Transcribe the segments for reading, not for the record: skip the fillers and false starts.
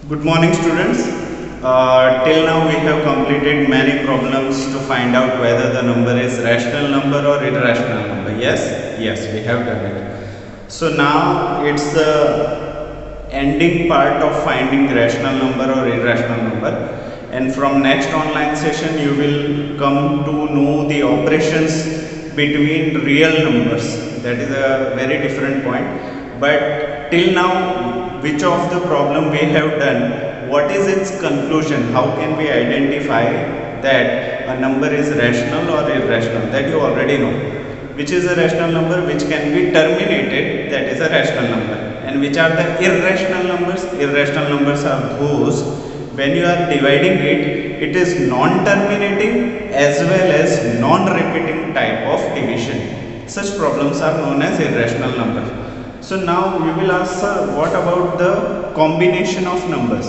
Good morning, students. Till now, we have completed many problems to find out whether the number is rational number or irrational number. Yes, we have done it. So now it's the ending part of finding rational number or irrational number. And from next online session, you will come to know the operations between real numbers. That is a very different point. But till now, which of the problem we have done, what is its conclusion, how can we identify that a number is rational or irrational, that you already know. Which is a rational number, which can be terminated, that is a rational number. And which are the irrational numbers? Irrational numbers are those when you are dividing it, it is non-terminating as well as non-repeating type of division. Such problems are known as irrational numbers. So now you will ask, sir, what about the combination of numbers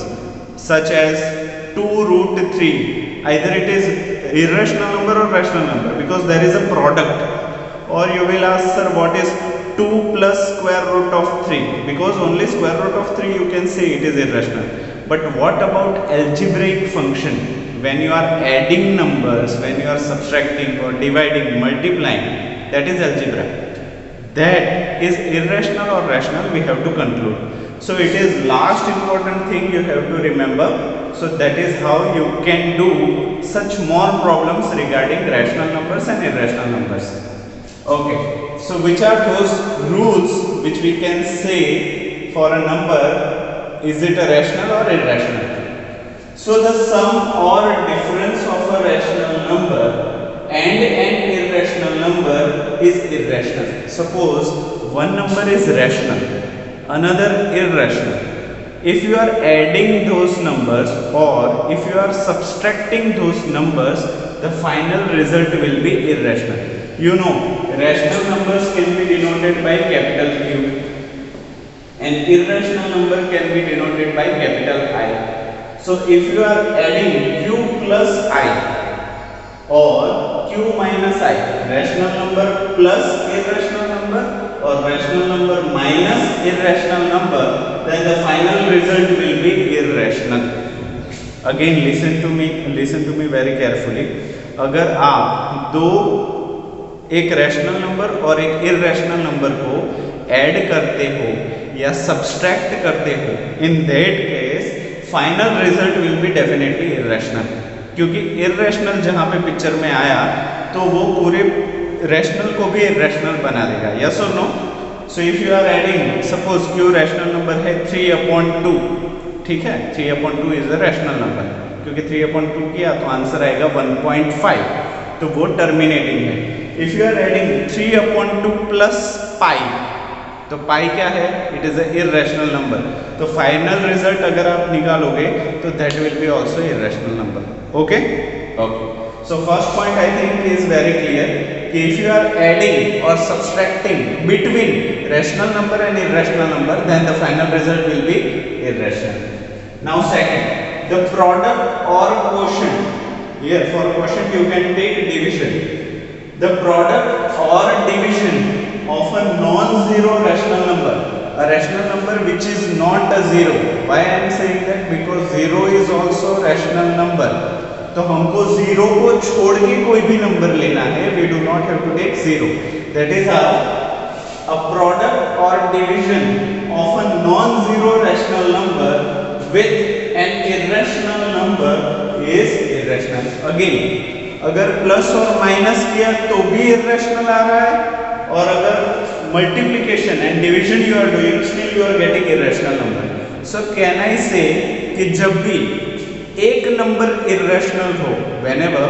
such as 2 root 3? Either it is irrational number or rational number because there is a product. Or you will ask, sir, what is 2 plus square root of 3? Because only square root of 3 you can say it is irrational. But what about algebraic function? When you are adding numbers, when you are subtracting or dividing, multiplying, that is algebra. That is irrational or rational, we have to conclude. So it is last important thing you have to remember. So that is how you can do such more problems regarding rational numbers and irrational numbers. Okay, so which are those rules which we can say for a number, is it a rational or irrational? So the sum or difference of a rational number and an irrational number is irrational. Suppose one number is rational, another irrational. If you are adding those numbers or if you are subtracting those numbers, the final result will be irrational. You know, rational numbers can be denoted by capital Q and irrational number can be denoted by capital I. So if you are adding Q plus I or Q minus I, rational number plus irrational number or rational number minus irrational number, then the final result will be irrational. Again listen to me very carefully. अगर आप दो एक rational number और एक irrational number को add करते हो या सब्सट्रैक्ट करते हो, in that case final result will be definitely irrational. क्योंकि इररेशनल जहां पे पिक्चर में आया तो वो पूरे रैशनल को भी इररेशनल बना देगा. यस और no? So if you are adding, suppose Q rational number है 3/2, ठीक है, 3/2 इज अ रैशनल नंबर. क्योंकि 3/2 किया तो आंसर आएगा 1.5, तो वो टर्मिनेटिंग है. If you are adding 3/2 plus pi, तो पाई क्या है? It is a irrational number. तो फाइनल रिजल्ट अगर आप निकालोगे तो that will be also irrational number. Okay. So first point I think is very clear कि इफ यू आर एडिंग और subtracting between rational number and irrational number, then the final result will be irrational. Now second, the product और quotient. Here for quotient you can take division. The product or division of a non-zero rational number, a rational number which is not a zero. Why I am saying that? Because zero is also rational number. तो हमको zero को छोड़ के कोई भी number लेना है. We do not have to take zero. That is how a product or division of a non-zero rational number with an irrational number is irrational. Again, अगर प्लस और माइनस किया तो भी इररेशनल आ रहा है, और अगर multiplication and division you are doing, still you are getting irrational number. So can I say कि जब भी एक नंबर इररेशनल हो, whenever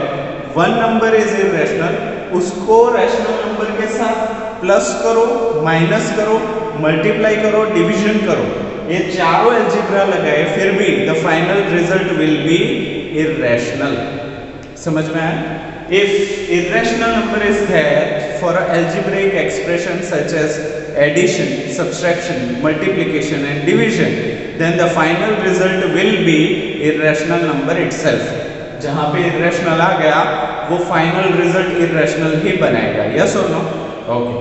one number is irrational, उसको रैशनल नंबर के साथ प्लस करो, माइनस करो, मल्टीप्लाई करो, डिवीजन करो, ये चारों अलजेब्रा लगाए, फिर भी the final result will be irrational. समझ में आया? If irrational number is there for an algebraic expression such as addition, subtraction, multiplication and division, then the final result will be irrational number itself. जहाँ पे irrational आ गया वो final result irrational ही बनाएगा. Yes or no? Okay.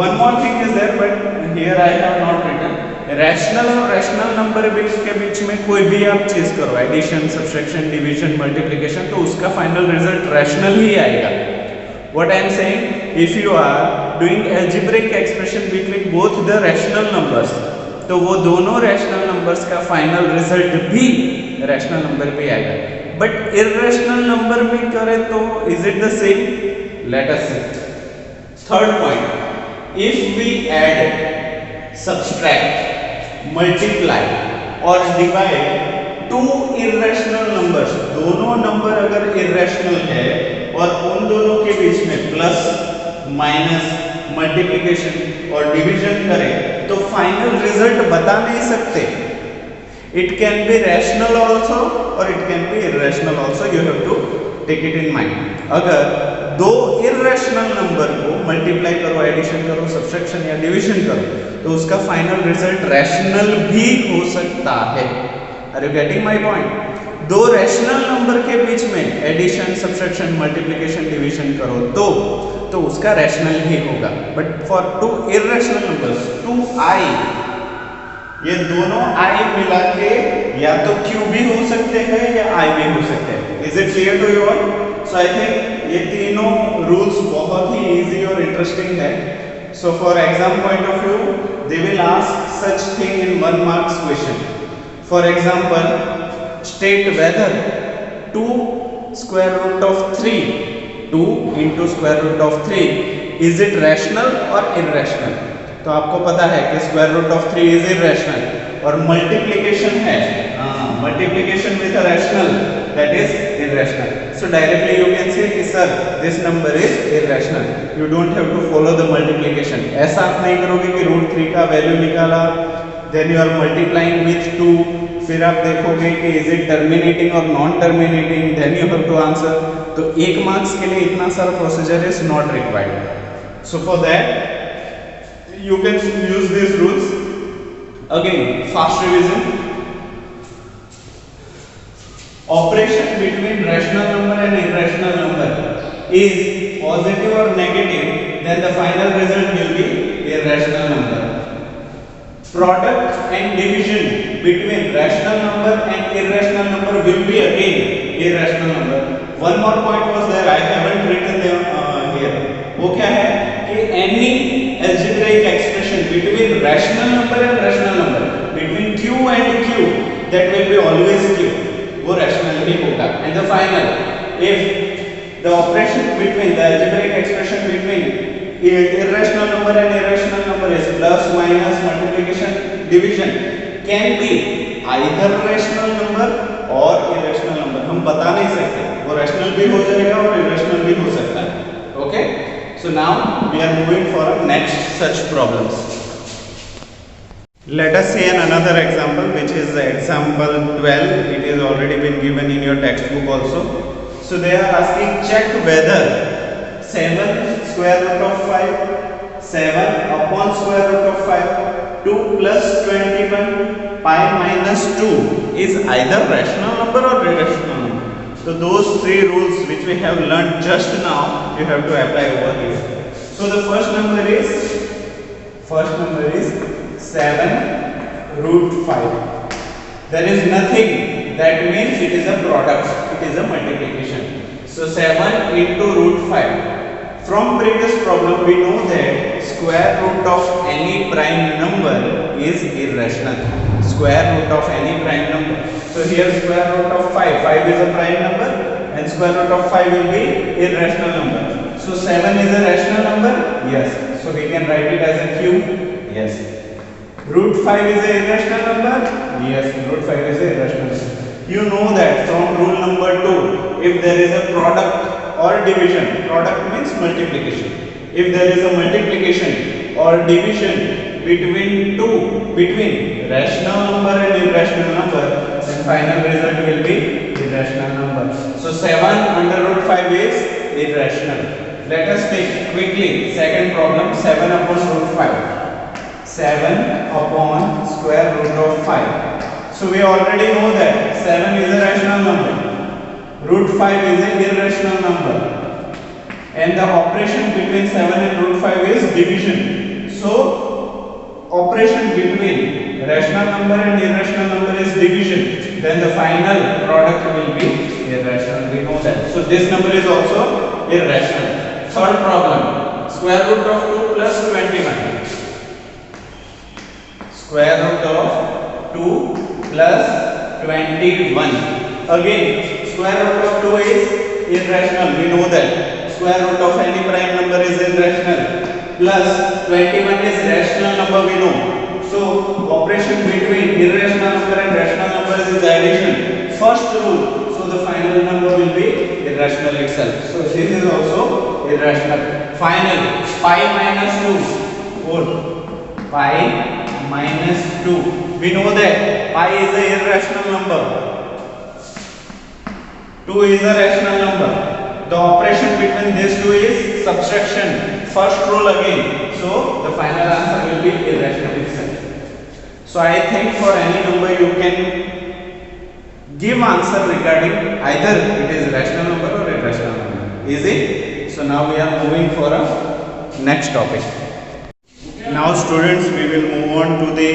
One more thing is there, but here I have not written. Rational और rational number के बीच में कोई भी आप चीज करो, एडिशन, सब्ट्रैक्शन, डिवीजन, मल्टीप्लिकेशन, तो उसका फाइनल रिजल्ट रैशनल ही आएगा. What I am saying, if you are doing algebraic expression between both the rational numbers, तो वो दोनों रैशनल नंबर्स का फाइनल रिजल्ट भी रैशनल नंबर पे आएगा. बट इररेशनल नंबर में करें तो is it the same? Let us see. Third point, if we add, subtract, multiply और divide two irrational numbers, दोनों नंबर अगर irrational है और उन दोनों के बीच में प्लस, माइनस, मल्टीप्लिकेशन और डिवीजन करें तो फाइनल रिजल्ट बता नहीं सकते. It can be rational also और it can be irrational also. You have to take it in mind. अगर दो इररेशनल नंबर को मल्टीप्लाई करो, एडिशन करो, सब्ट्रैक्शन या डिवीजन करो, तो उसका फाइनल रिजल्ट रैशनल भी हो सकता है. Are you getting my point? दो रैशनल नंबर के बीच में एडिशन, सब्ट्रैक्शन, मल्टीप्लिकेशन, डिवीजन करो तो उसका रैशनल ही होगा. But for two irrational numbers, 2i, ये दोनों i मिला के या तो q भी हो सकते हैं या i भी हो सकते हैं. Is it clear to you all? So I think ये तीनों रूल्स बहुत ही इजी और इंटरेस्टिंग है. So for exam point of view they will ask such thing in 1 marks question. For example, state whether 2 square root of 3, 2 into square root of 3, is it rational or irrational? तो आपको पता है कि square root of 3 is irrational और multiplication है, multiplication with a rational, that is irrational. So directly you can say कि sir this number is irrational. You don't have to follow the multiplication. ऐसा आप नहीं करोगे कि रूट 3 का value निकाला, then you are multiplying with 2, फिर आप देखोगे कि इज इट टर्मिनेटिंग और non terminating, then you have to answer. तो 1 मार्क्स के लिए इतना सारा procedure is not required. So for that you can use these rules. Again, fast revision. Operation between rational number and irrational number is positive or negative, then the final result will be irrational number. Product and division between rational number and irrational number will be again irrational number. One more point was there, I haven't written them here. वो क्या है कि any algebraic expression between rational number and rational number, between q and q, that will be always q, वो rational ही होगा. And the final, if the operation between the algebraic expression between irrational number and irrational number is plus, minus, multiplication, division, can be either rational number or irrational number. हम बता नहीं सकते, वो rational भी हो जाएगा और irrational भी हो सकता है. Okay? So now we are moving for next such problems. Let us see another example, which is example 12. It is already been given in your textbook also. So they are asking, check whether 7 square root of 5, 7 upon square root of 5, 2 plus 21 pi minus 2 is either rational number or irrational number. So those 3 rules which we have learned just now, you have to apply over here. So the first number is 7 root 5. There is nothing, that means it is a product, it is a multiplication. So 7 into root 5. From previous problem we know that square root of any prime number is irrational. Square root of any prime number. So here square root of 5, 5 is a prime number and square root of 5 will be irrational number. So 7 is a rational number? Yes. So we can write it as a q? Yes. Root 5 is a irrational number? Yes. Root 5 is a irrational number. You know that from rule number 2, if there is a product or division, product means multiplication. If there is a multiplication or division between rational number and irrational number, then final result will be irrational number. So 7 under root 5 is irrational. Let us take quickly second problem, 7 upon root 5. 7 upon square root of 5. So we already know that 7 is a rational number. Root 5 is an irrational number. And the operation between 7 and root 5 is division. So operation between rational number and irrational number is division, then the final product will be irrational. We know that. So this number is also irrational. Third problem, square root of 2 plus 21. Square root of 2 plus 21. Again, square root of 2 is irrational. We know that. Square root of any prime number is irrational. Plus 21 is rational number, we know. So operation between irrational number and rational number is addition. First rule. So the final number will be irrational itself. So this is also irrational. Final, pi minus 2. What? Pi minus 2. We know that pi is a irrational number. 2 is a rational number. The operation between these two is subtraction. First rule again. So the final answer will be irrational itself. So I think for any number you can give answer regarding either it is rational number or irrational number. Easy? So now we are moving for a next topic. Now students, we will move on to the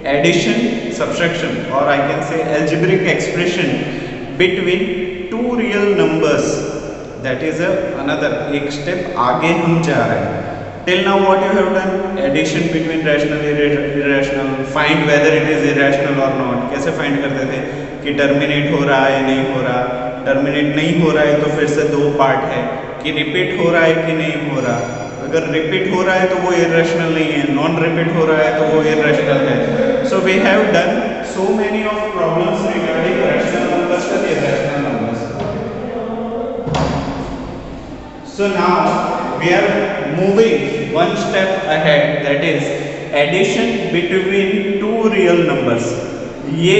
addition, subtraction, or I can say algebraic expression between two real numbers. That is another एक step आगे हम जा रहे हैं. Till now what you have done? Addition between rational irrational. Find whether it is irrational or not. कैसे find करते थे कि terminate हो रहा है या नहीं हो रहा. Terminate नहीं हो रहा है तो फिर से दो पार्ट है कि repeat हो रहा है कि नहीं हो रहा. अगर repeat हो रहा है तो वो irrational नहीं है. Non repeat हो रहा है तो वो irrational है. So we have done so many of problems regarding rational numbers and irrational numbers. So now we are moving one step ahead, that is addition between two real numbers. ये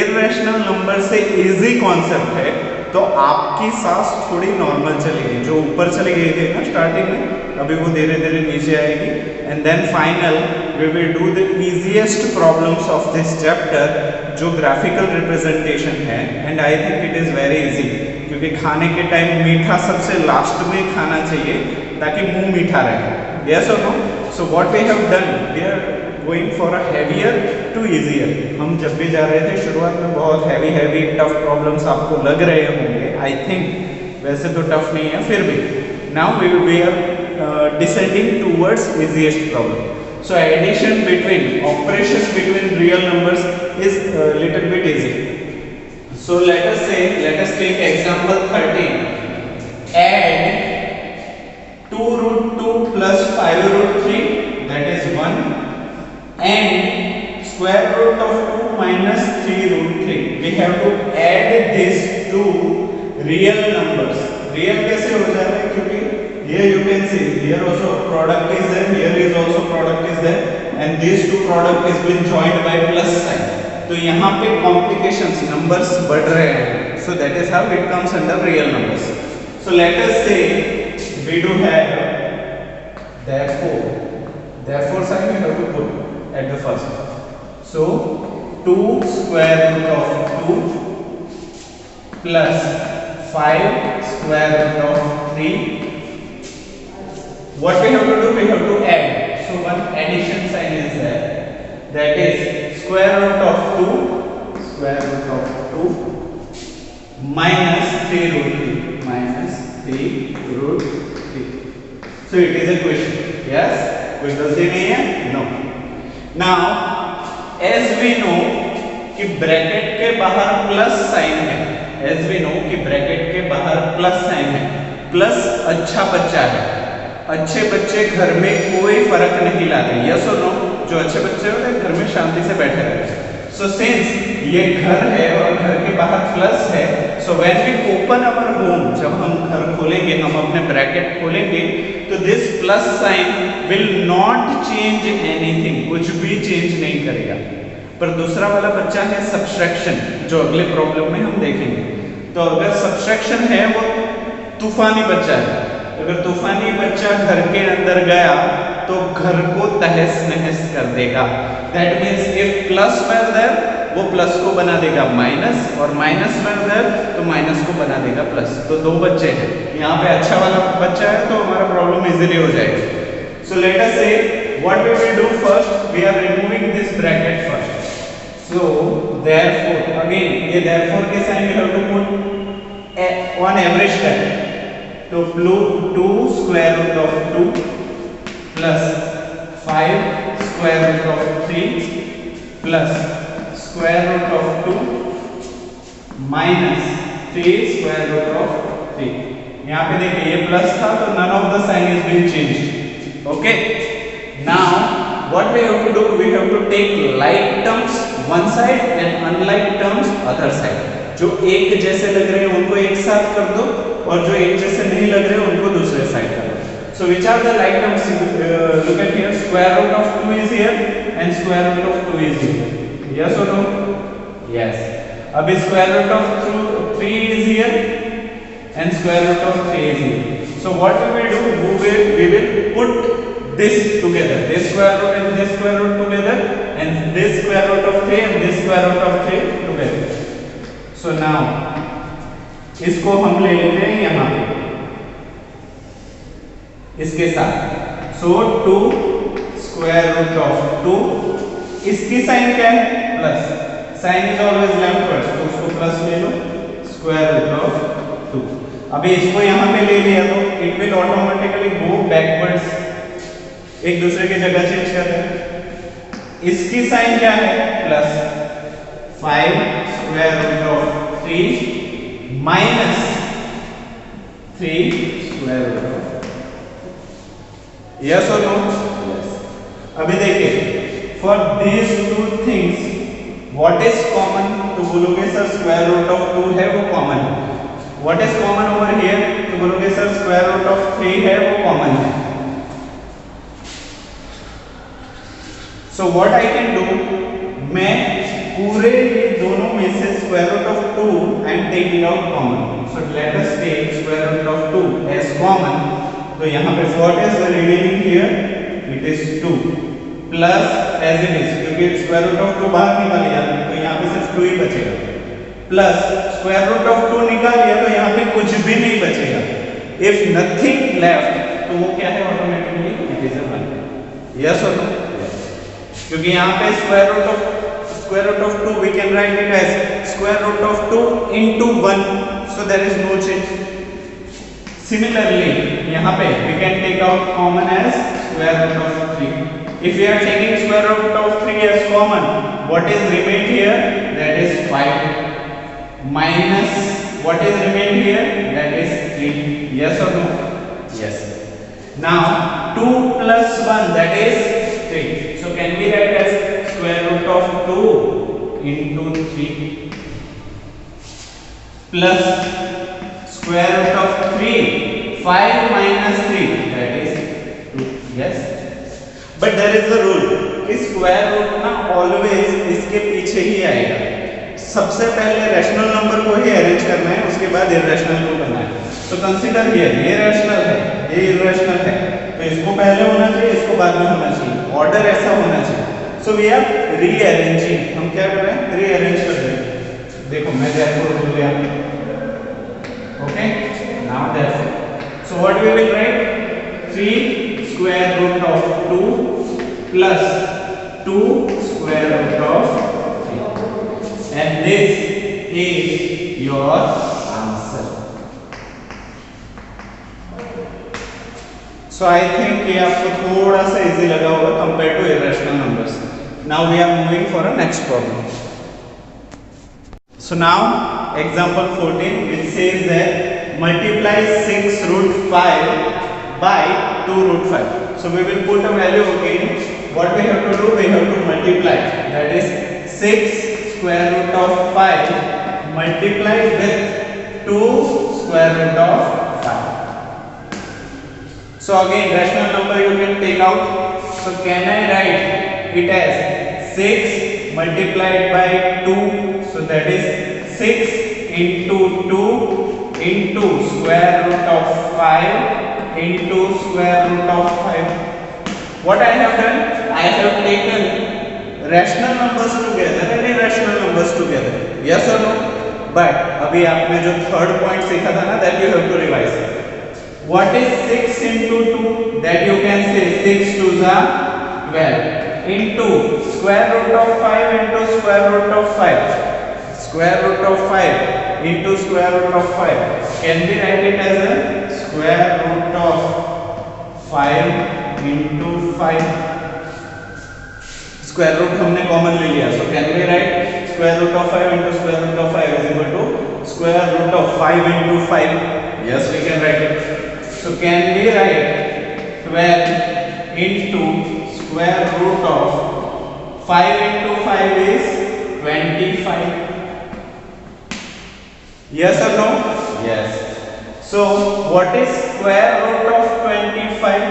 irrational number से easy concept है, तो आपकी सांस थोड़ी normal चलेगी. जो ऊपर चली गई थी ना स्टार्टिंग में, अभी वो धीरे धीरे नीचे आएगी. And then final we will do the easiest problems of this chapter, जो ग्राफिकल रिप्रेजेंटेशन है. And I think it is very easy, क्योंकि खाने के टाइम मीठा सबसे लास्ट में खाना चाहिए ताकि मुंह मीठा रहे. यस और no? So what we have done, we are going for a heavier to easier. हम जब भी जा रहे थे शुरुआत में बहुत हैवी टफ प्रॉब्लम्स आपको लग रहे होंगे. आई थिंक वैसे तो टफ नहीं है, फिर भी now we are descending towards easiest problem. So addition between operations between real numbers is little bit easy. So let us take example 13. Add 2 root 2 plus 5 root 3, that is 1, and square root of 2 minus 3 root 3. We have to add these two real numbers. Real कैसे हो जा रहा है? क्योंकि here you can see, here also product is there, here is also product is there, and these two product is been joined by plus sign. तो यहाँ पे complications, numbers बढ़ रहे हैं. So that is how it comes under real numbers. So let us say we do have therefore sign we have to put at the first. So 2 square root of 2 plus 5 square root of 3. What we have to do? We have to add. So one addition sign is there. That is square root of 2 minus 3 root 3. So it is a question. Yes? कोई गलती नहीं है? No. Now, as we know कि bracket के बाहर plus sign है. As we know कि bracket के बाहर प्लस साइन है. प्लस अच्छा बच्चा है. अच्छे बच्चे घर में कोई फर्क नहीं लाते. यस और नो? जो अच्छे बच्चे होते हैं घर में शांति से बैठे रहते हैं. सो सिंस ये घर है और घर के बाहर प्लस है, so when we open our home, जब हम घर खोलेंगे, हम अपने ब्रैकेट खोलेंगे, तो this plus sign will not change anything, कुछ भी चेंज नहीं करेगा. पर दूसरा वाला बच्चा है सब्सट्रैक्शन, जो अगले प्रॉब्लम में हम देखेंगे. तो अगर सब्सट्रैक्शन है वो तूफानी बच्चा है. अगर तूफानी बच्चा घर के अंदर गया तो घर को तहस नहस कर देगा. That means if plus were there, वो प्लस को बना देगा माइनस, और माइनस वर देयर तो माइनस को बना देगा प्लस. तो दो बच्चे हैं. यहाँ पे अच्छा वाला बच्चा है तो हमारा प्रॉब्लम इजीली हो जाएगा. सो लेट अस से what we will do first, we are removing this bracket first. So therefore, again ये therefore के sign we have to put on average term. तो 2 square root of 2 plus 5 square root of 3 plus square root of 2 minus 3 square root of 3. यहाँ पे देखिए ये plus था तो none of the sign is being changed. Okay. Now what we have to do, we have to take like terms one side and unlike terms other side. जो एक जैसे लग रहे हैं उनको एक साथ कर दो और जो एक जैसे नहीं लग रहे हैं उनको दूसरे साइड कर दो. So which are the like terms? Look at here. Square root of 2 is here and square root of 2 is here. Yes or no? Yes. अभी square root of 3 is here and square root of 3 is here. So what we will do? We will put this together. This square root and this square root together, and this square root of 3 and this square root of 3 together. So now इसको हम ले लेते हैं यहाँ पे इसके साथ. So 2 square root of 2, इसकी साइन क्या है? प्लस. साइन इज ऑलवेज लेफ्टवर्ड्स, तो उसको प्लस ले लो. Square root of 2. अभी इसको यहाँ पे ले लिया तो it will automatically go backwards, एक दूसरे की जगह चेंज कर रहे हैं. इसकी साइन क्या है? Plus 5 square root of 3 minus 3 square root of. Yes or no? Yes. अभी देखिए, for these two things what is common? तो बोलोगे सर square root of 2 है वो common है. What is common over here? तो बोलोगे सर square root of 3 है वो common है. So what I can do, मैं पूरे ये दोनों में से square root of 2 I am taking out common. So let us take square root of 2 as common. तो यहाँ पे what is the remaining here? It is 2 plus as it is, क्योंकि square root of 2 बाहर निकाल लिया तो यहाँ पे सिर्फ 2 ही बचेगा. प्लस square root of 2 निकाल लिया तो यहाँ पे कुछ भी नहीं बचेगा. If nothing left, तो वो क्या है? Automatically it is a 1. Yes or no? क्योंकि यहाँ पे square root of 2 we can write it as square root of 2 into 1, so there is no change. Similarly यहाँ पे we can take out common as square root of 3. If we are taking square root of 3 as common, what is remained here? That is 5 minus what is remained here? That is 3. Yes or no? Yes. Now 2 plus 1, that is 3. So can we write as square root of 2 into 3 plus square root of 3, 5 minus 3, that is 2. Yes. But there is a rule कि square root ना always इसके पीछे ही आएगा. सबसे पहले rational number को ही arrange करना है, उसके बाद इररेशनल को करना है. तो कंसीडर हियर ये रैशनल है, ये इररेशनल है, तो इसको पहले होना चाहिए, इसको बाद में होना चाहिए. ऑर्डर ऐसा होना चाहिए. So we are rearranging. हम क्या कर रहे हैं? रीअरेंज कर रहे हैं. देखो मैं therefore बोल दिया. Okay. Now therefore. So what we will write? 3 square root of 2 plus 2 square root of 3. And this is your answer. So I think ये आपको थोड़ा सा इजी लगा होगा compared to irrational numbers. Now we are moving for a next problem. So now example 14, which says that multiply 6 root 5 by 2 root 5. So we will put a value again. What we have to do? We have to multiply. That is 6 square root of 5 multiplied with 2 square root of 5. So again rational number you can take out. So can I write it as 6 multiplied by 2? So that is 6 into 2 into square root of 5 into square root of 5. What I have done? I have taken rational numbers together and irrational numbers together. Yes or no? But अभी आपने जो third point सीखा था ना, that you have to revise. What is 6 into 2? That you can say 6 2s are 12 into square root of 5 into square root of 5. Square root of 5 into square root of 5. Can we write it as a square root of 5 into 5? Square root हमने common ले लिया. So can we write square root of 5 into square root of 5 is equal to square root of 5 into 5? Yes, we can write it. So can we write 12 into square root of 5 into 5 is 25. Yes or no? Yes. So what is square root of 25?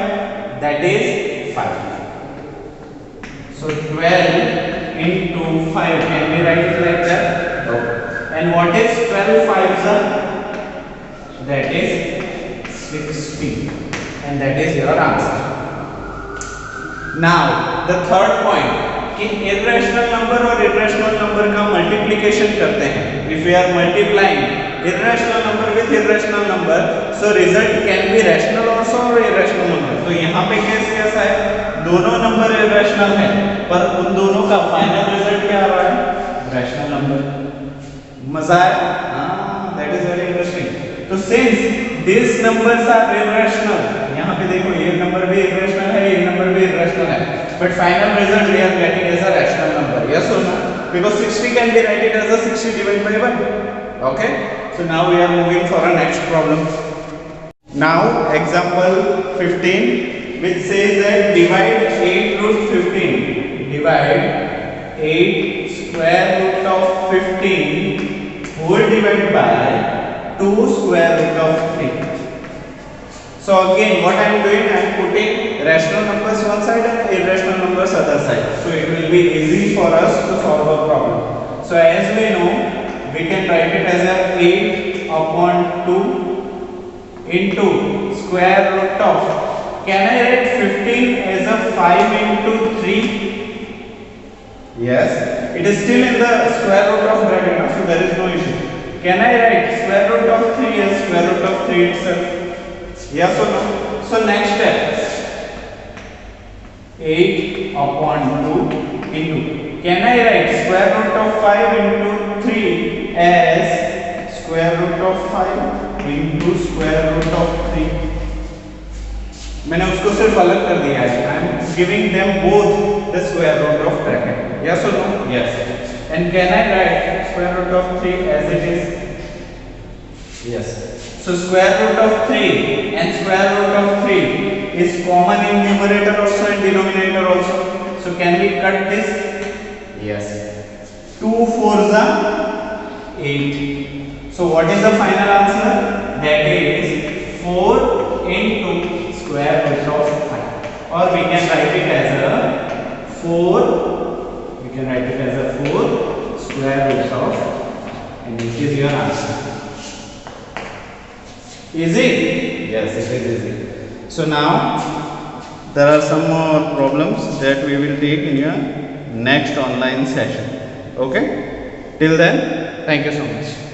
That is 5. So 12 into 5, can we write it like that? No. And what is 12 5s? That is 60. And that is your answer. Now the third point कि irrational number और irrational number का multiplication करते हैं. If we are multiplying irrational number with irrational number, so result can be rational also or irrational number. तो यहाँ पे case कैसा है? दोनों नंबर irrational है, पर उन दोनों का फाइनल रिजल्ट क्या आ रहा है? Rational number. मजा है? हाँ, that is very interesting. तो since these numbers are irrational, यहाँ पे देखो ये नंबर भी irrational है, ये नंबर भी irrational है, but final result we are getting as a rational number. Yes or no? Because 60 can be written as a 60 divided by 1. Okay? So now we are moving for a next problem. Now example 15, which says that divide 8 root 15. Divide 8 square root of 15 whole divided by 2 square root of 3. So again what I am doing, I am putting rational numbers one side and irrational numbers other side. So it will be easy for us to solve a problem. So as we know, we can write it as a 8 upon 2 into square root of, can I write 15 as a 5 into 3? Yes, it is still in the square root of bracket, so there is no issue. Can I write square root of 3 as square root of 3 itself? Yes or no? So next step, 8 upon 2 into, can I write square root of 5 into 3 as square root of 5 into square root of 3? मैंने उसको सिर्फ अलग कर दिया है. I am giving them both the square root of bracket. Yes or no? Yes. And can I write square root of 3 as it is? Yes. So square root of 3 and square root of 3 is common in numerator also and denominator also. So can we cut this? Yes. 2 4s are 8. So what is the final answer? That is 4 into square root of 5. Or we can write it as a 4. We can write it as a 4 square root of, and this is your answer. Easy? Yes, it is easy. So now there are some more problems that we will take in your next online session. Okay? Till then, thank you so much.